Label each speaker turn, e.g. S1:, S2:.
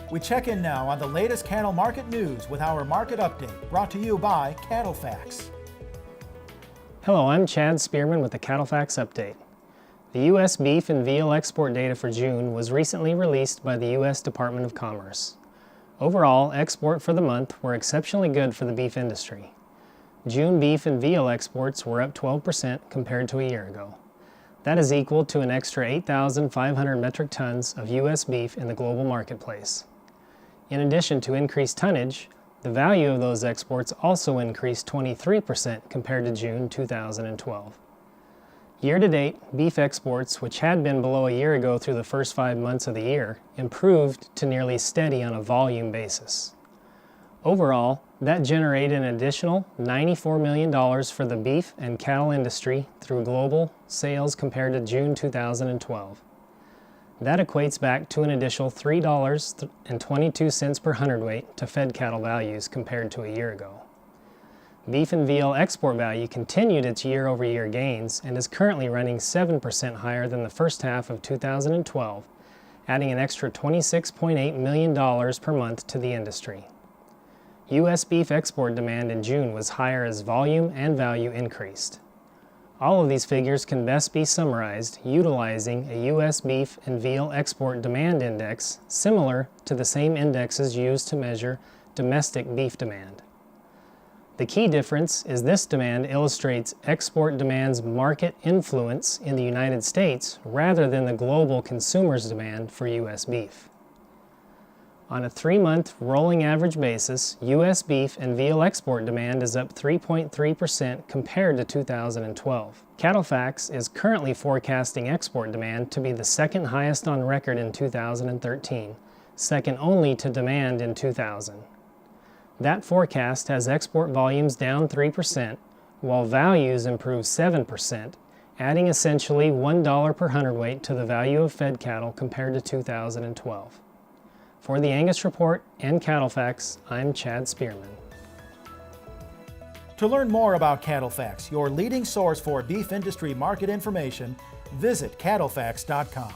S1: We check in now on the latest cattle market news with our market update, brought to you by CattleFax.
S2: Hello, I'm Chad Spearman with the CattleFax update. The U.S. beef and veal export data for June was recently released by the U.S. Department of Commerce. Overall, export for the month were exceptionally good for the beef industry. June beef and veal exports were up 12% compared to a year ago. That is equal to an extra 8,500 metric tons of U.S. beef in the global marketplace. In addition to increased tonnage, the value of those exports also increased 23% compared to June 2012. Year-to-date, beef exports, which had been below a year ago through the first 5 months of the year, improved to nearly steady on a volume basis. Overall, that generated an additional $94 million for the beef and cattle industry through global sales compared to June 2012. That equates back to an additional $3.22 per hundredweight to fed cattle values compared to a year ago. Beef and veal export value continued its year-over-year gains and is currently running 7% higher than the first half of 2012, adding an extra $26.8 million per month to the industry. U.S. beef export demand in June was higher as volume and value increased. All of these figures can best be summarized utilizing a U.S. beef and veal export demand index similar to the same indexes used to measure domestic beef demand. The key difference is this demand illustrates export demand's market influence in the United States rather than the global consumer's demand for U.S. beef. On a 3-month rolling average basis, U.S. beef and veal export demand is up 3.3% compared to 2012. CattleFax is currently forecasting export demand to be the second highest on record in 2013, second only to demand in 2000. That forecast has export volumes down 3%, while values improve 7%, adding essentially $1 per hundredweight to the value of fed cattle compared to 2012. For the Angus Report and CattleFax, I'm Chad Spearman.
S1: To learn more about CattleFax, your leading source for beef industry market information, visit CattleFax.com.